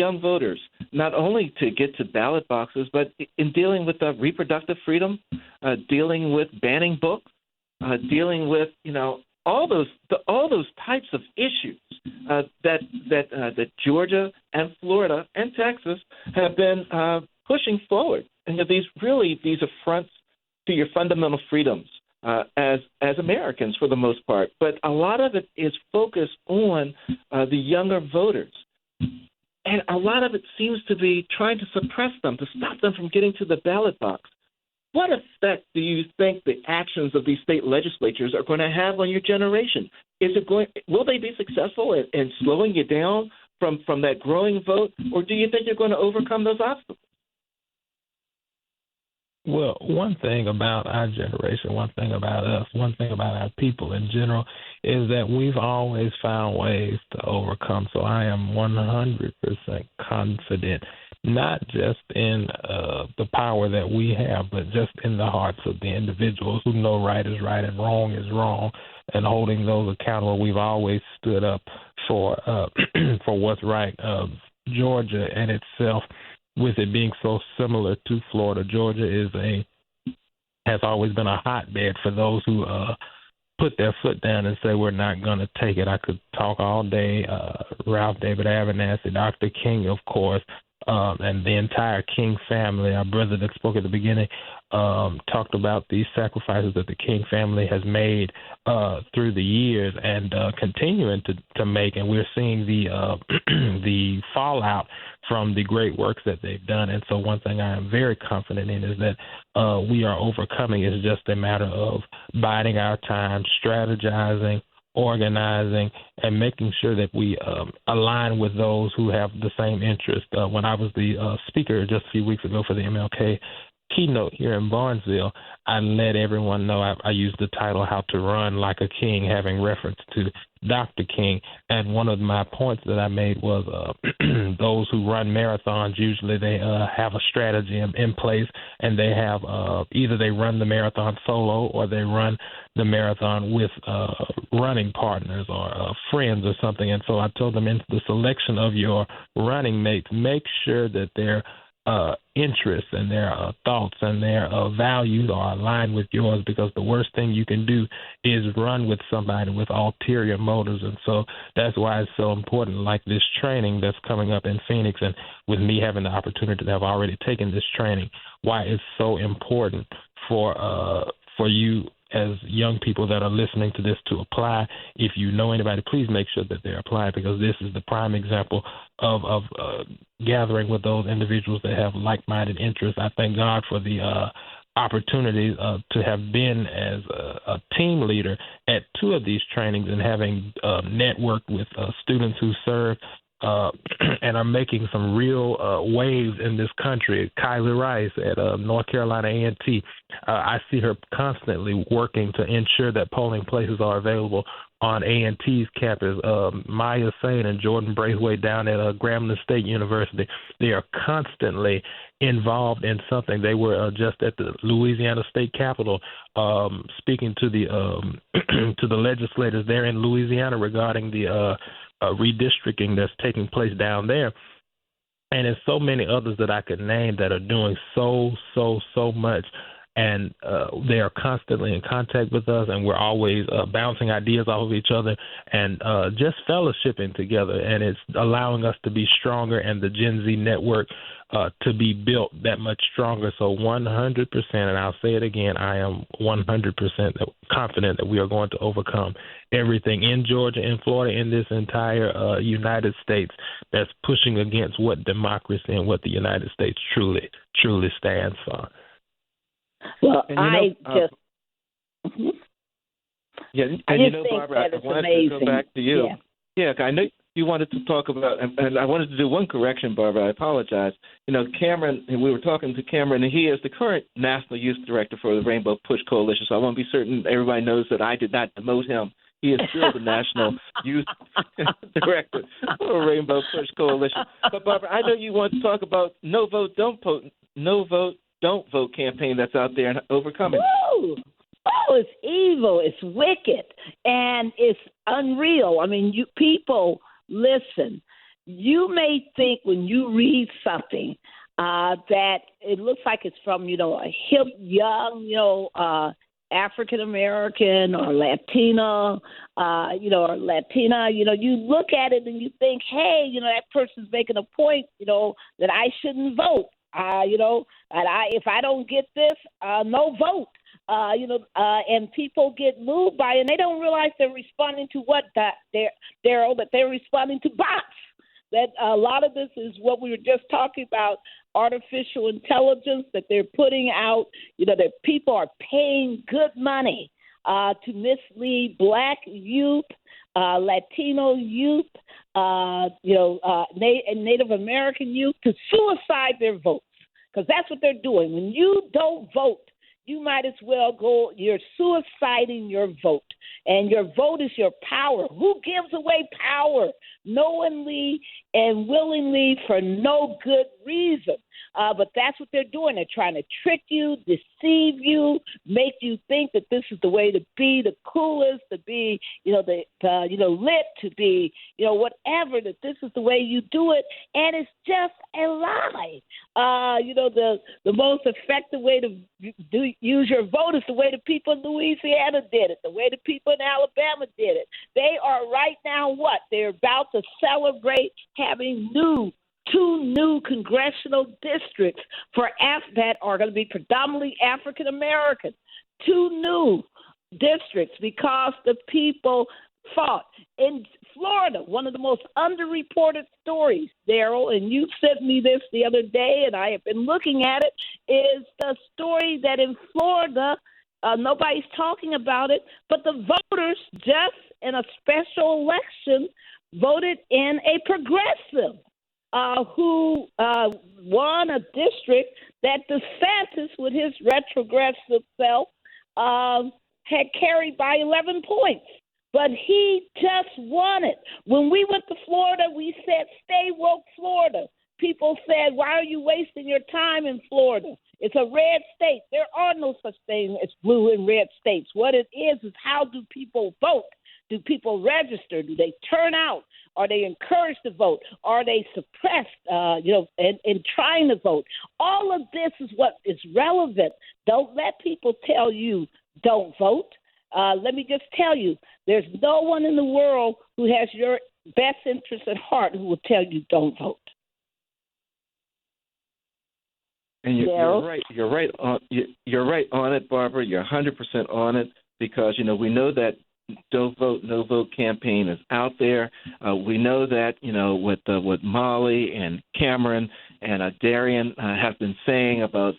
young voters, not only to get to ballot boxes, but in dealing with reproductive freedom, dealing with banning books, dealing with all those types of issues that Georgia and Florida and Texas have been pushing forward, and these affronts to your fundamental freedoms as Americans for the most part. But a lot of it is focused on the younger voters. And a lot of it seems to be trying to suppress them, to stop them from getting to the ballot box. What effect do you think the actions of these state legislatures are going to have on your generation? Will they be successful in slowing you down from that growing vote, or do you think you're going to overcome those obstacles? Well, one thing about our generation, one thing about us, one thing about our people in general is that we've always found ways to overcome. So I am 100% confident, not just in the power that we have, but just in the hearts of the individuals who know right is right and wrong is wrong, and holding those accountable. We've always stood up for what's right. Georgia and itself, with it being so similar to Florida, Georgia has always been a hotbed for those who put their foot down and say we're not going to take it. I could talk all day. Ralph David Abernathy, Dr. King, of course, and the entire King family. Our brother that spoke at the beginning talked about the sacrifices that the King family has made through the years and continuing to make, and we're seeing the fallout from the great works that they've done. And so one thing I am very confident in is that we are overcoming. It's just a matter of biding our time, strategizing, organizing, and making sure that we align with those who have the same interest. When I was the speaker just a few weeks ago for the MLK keynote here in Barnesville, I let everyone know I used the title "How to Run Like a King," having reference to Dr. King. And one of my points that I made was those who run marathons, usually they have a strategy in place, and they have either they run the marathon solo or they run the marathon with running partners or friends or something. And so I told them, in the selection of your running mates, make sure that their interests and their thoughts and their values are aligned with yours, because the worst thing you can do is run with somebody with ulterior motives. And so that's why it's so important, like this training that's coming up in Phoenix, and with me having the opportunity to have already taken this training, why it's so important for you as young people that are listening to this to apply. If you know anybody, please make sure that they're applying, because this is the prime example of gathering with those individuals that have like-minded interests. I thank God for the opportunity to have been as a team leader at two of these trainings, and having networked with students who serve and are making some real waves in this country. Kylie Rice at North Carolina A&T, I see her constantly working to ensure that polling places are available on A&T's campus. Maya Sain and Jordan Braithwaite down at Grambling State University, they are constantly involved in something. They were just at the Louisiana State Capitol speaking to the to the legislators there in Louisiana regarding the redistricting that's taking place down there. And there's so many others that I could name that are doing so much. And they are constantly in contact with us, and we're always bouncing ideas off of each other and just fellowshipping together. And it's allowing us to be stronger, and the Gen Z network to be built that much stronger. So 100%, and I'll say it again, I am 100% confident that we are going to overcome everything in Georgia, in Florida, in this entire United States that's pushing against what democracy and what the United States truly stands for. Well, and Barbara, I wanted to go back to you. Yeah, I know you wanted to talk about, and I wanted to do one correction, Barbara. I apologize. Cameron, and we were talking to Cameron, and he is the current National Youth Director for the Rainbow Push Coalition, so I want to be certain everybody knows that I did not demote him. He is still the National Youth Director for Rainbow Push Coalition. But, Barbara, I know you want to talk about No Vote, Don't Vote campaign that's out there and overcoming. Woo! Oh, it's evil, it's wicked, and it's unreal. I mean, you people, listen. you may think when you read something that it looks like it's from, a hip, young, African American or Latina, or Latina, you look at it and you think, hey, that person's making a point, that I shouldn't vote. And if I don't get this, no vote. And people get moved by it, and they don't realize they're responding to what, Daryl, that they're responding to bots. That a lot of this is what we were just talking about, artificial intelligence, that they're putting out, that people are paying good money to mislead Black youth, Latino youth, and Native American youth to suicide their votes, because that's what they're doing. When you don't vote, you might as well you're suiciding your vote. And your vote is your power. Who gives away power knowingly and willingly for no good reason? But that's what they're doing. They're trying to trick you, deceive you, make you think that this is the way to be the coolest, to be, lit, to be, whatever, that this is the way you do it. And it's just a lie. The most effective way to use your vote is the way the people in Louisiana did it, the way the people in Alabama did it. They are right now they're about to celebrate having two new congressional districts that are going to be predominantly African American. 2 new districts because the people fought. In Florida, one of the most underreported stories, Daryl, and you sent me this the other day, and I have been looking at it, is the story that in Florida, nobody's talking about it, but the voters just in a special election voted in a progressive who won a district that DeSantis, with his retrogressive self, had carried by 11 points. But he just won it. When we went to Florida, we said, stay woke, Florida. People said, why are you wasting your time in Florida? It's a red state. There are no such thing as blue and red states. What it is how do people vote? Do people register? Do they turn out? Are they encouraged to vote? Are they suppressed, in trying to vote? All of this is what is relevant. Don't let people tell you don't vote. Let me just tell you, there's no one in the world who has your best interest at heart who will tell you don't vote. And you're right. You're right on it, Barbara. You're 100% on it, because we know that Don't Vote, No Vote campaign is out there. We know that what Mollie and Cameron and Darian have been saying about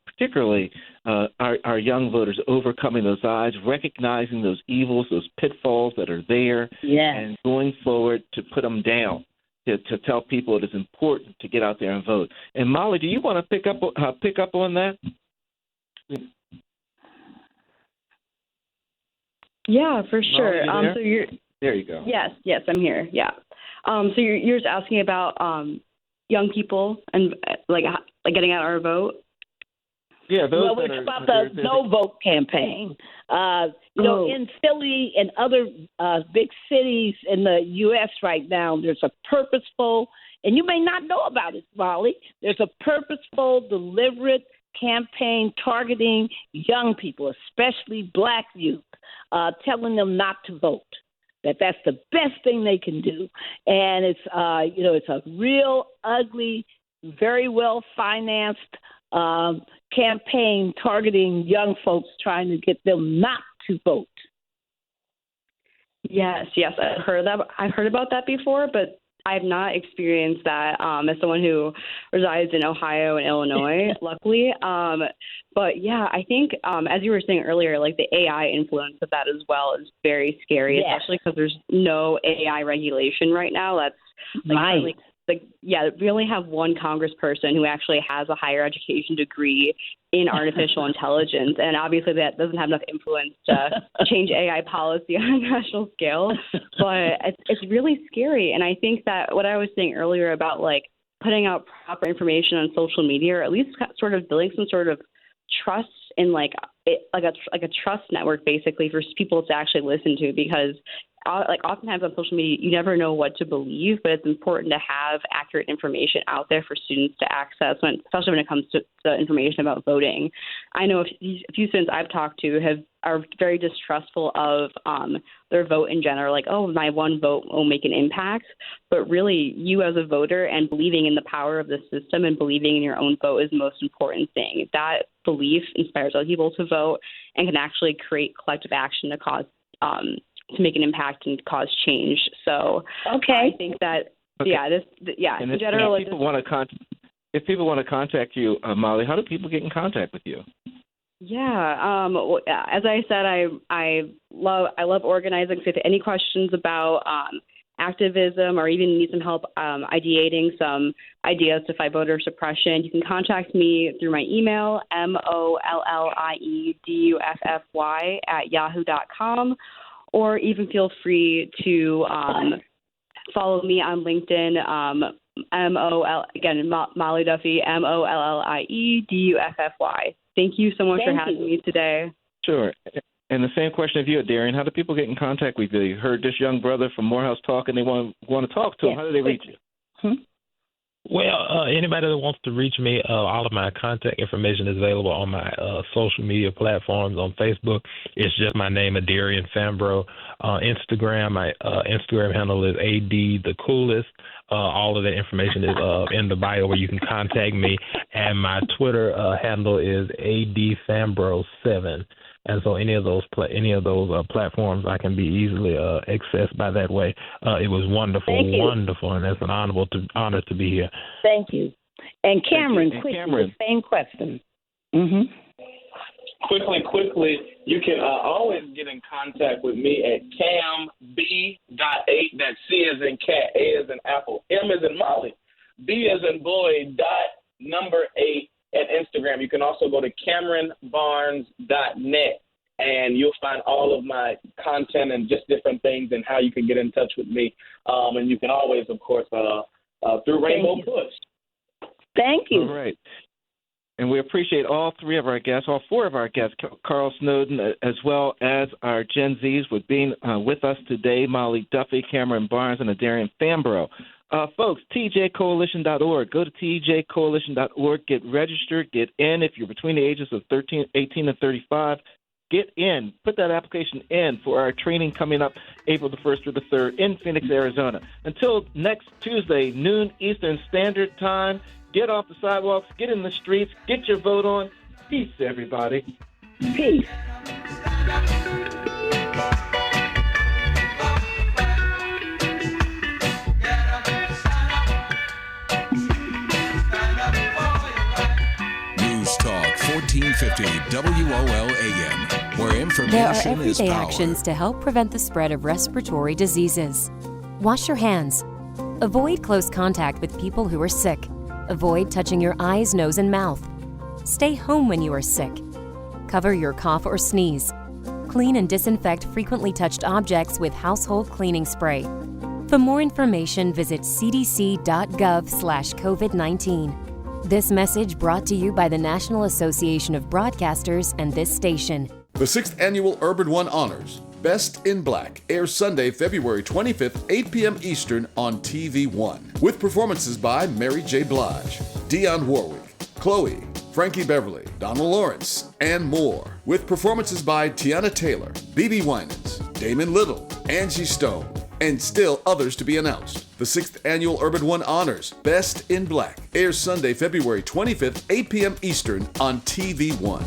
particularly our young voters overcoming those odds, recognizing those evils, those pitfalls that are there, and going forward to put them down. To tell people it is important to get out there and vote. And Mollie, do you want to pick up on that? Yeah, for sure. Mollie, there you go. Yes, I'm here. Yeah. So you're just asking about young people and like getting out our vote. Yeah, it's about the no vote campaign. In Philly and other big cities in the U.S. right now, there's a purposeful, and you may not know about it, Mollie, there's a purposeful, deliberate campaign targeting young people, especially Black youth, telling them not to vote. That's the best thing they can do. And it's a real ugly, very well financed campaign targeting young folks, trying to get them not to vote. Yes, I've heard about that before, but I've not experienced that as someone who resides in Ohio and Illinois, luckily. But yeah, I think as you were saying earlier, like the AI influence of that as well is very scary, especially because there's no AI regulation right now. That's right. We only have one congressperson who actually has a higher education degree in artificial intelligence, and obviously that doesn't have enough influence to change AI policy on a national scale. But it's really scary, and I think that what I was saying earlier about like putting out proper information on social media, or at least sort of building some sort of trust in like a trust network, basically, for people to actually listen to, because oftentimes on social media, you never know what to believe, but it's important to have accurate information out there for students to access, especially when it comes to information about voting. I know a few students I've talked to are very distrustful of their vote in general, like, oh, my one vote will make an impact. But really, you as a voter and believing in the power of the system and believing in your own vote is the most important thing. That belief inspires other people to vote and can actually create collective action to make an impact and cause change. So I think that, And in general, if people want to contact you, Mollie, how do people get in contact with you? Yeah, as I said, I love organizing. So if you have any questions about activism or even need some help ideating some ideas to fight voter suppression, you can contact me through my email, mollieduffy@yahoo.com, or even feel free to follow me on LinkedIn, Mollie Duffy, MollieDuffy. Thank you so much for having me today. Sure. And the same question of you, Darian. How do people get in contact with you? You heard this young brother from Morehouse talk, and they want to talk to him. How do they reach you? Well, anybody that wants to reach me, all of my contact information is available on my social media platforms. On Facebook, it's just my name, Daryl Fambro. Instagram, my Instagram handle is ADTheCoolest. All of that information is in the bio where you can contact me. And my Twitter handle is ADFambro7. And so any of those platforms I can be easily accessed by that way. It was wonderful, and it's an honor to be here. Thank you. And Cameron, quickly, same question. Mm-hmm. Quickly, you can always get in contact with me at cam.b.8. That's C as in cat, A as in apple, M as in Molly, B as in boy, .8 at Instagram. You can also go to CameronBarnes.net, and you'll find all of my content and just different things and how you can get in touch with me. And you can always, of course, through Rainbow Push. Thank you. All right. And we appreciate all four of our guests, Carl Snowden, as well as our Gen Zs, with being with us today, Mollie Duffy, Cameron Barnes, and Daryl Fambro. Folks, tjcoalition.org. Go to tjcoalition.org. Get registered. Get in. If you're between the ages of 18 and 35, get in. Put that application in for our training coming up April the 1st through the 3rd in Phoenix, Arizona. Until next Tuesday, noon Eastern Standard Time, get off the sidewalks, get in the streets, get your vote on. Peace, everybody. Peace. News Talk 1450 WOL-AM, where information There are is everyday power. actions to help prevent the spread of respiratory diseases. Wash your hands. Avoid close contact with people who are sick. Avoid touching your eyes, nose, and mouth. Stay home when you are sick. Cover your cough or sneeze. Clean and disinfect frequently touched objects with household cleaning spray. For more information, visit cdc.gov/COVID-19. This message brought to you by the National Association of Broadcasters and this station. The 6th Annual Urban One Honors, Best in Black, airs Sunday, February 25th, 8 p.m. Eastern on TV1, with performances by Mary J. Blige, Dionne Warwick, Chloe, Frankie Beverly, Donald Lawrence, and more, with performances by Tiana Taylor, BB Winans, Damon Little, Angie Stone, and still others to be announced. The 6th Annual Urban One Honors, Best in Black, airs Sunday, February 25th, 8 p.m. Eastern on TV1.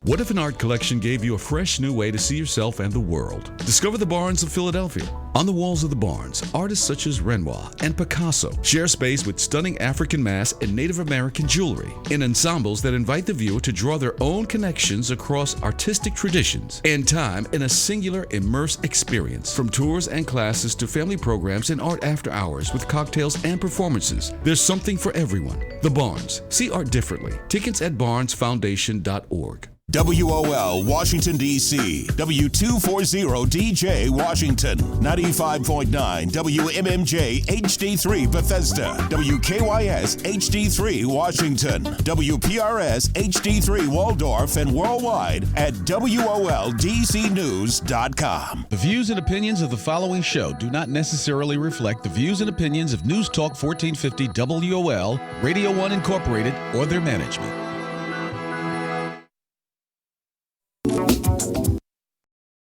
What if an art collection gave you a fresh new way to see yourself and the world? Discover the Barns of Philadelphia. On the walls of the Barns, artists such as Renoir and Picasso share space with stunning African mass and Native American jewelry in ensembles that invite the viewer to draw their own connections across artistic traditions and time in a singular immersive experience. From tours and classes to family programs and art after hours with cocktails and performances, there's something for everyone. The Barns. See art differently. Tickets at barnesfoundation.org. WOL Washington, D.C. W240DJ Washington. 95.9 WMMJ HD3 Bethesda. WKYS HD3 Washington. WPRS HD3 Waldorf and worldwide at WOLDCnews.com. The views and opinions of the following show do not necessarily reflect the views and opinions of News Talk 1450 WOL, Radio 1 Incorporated, or their management.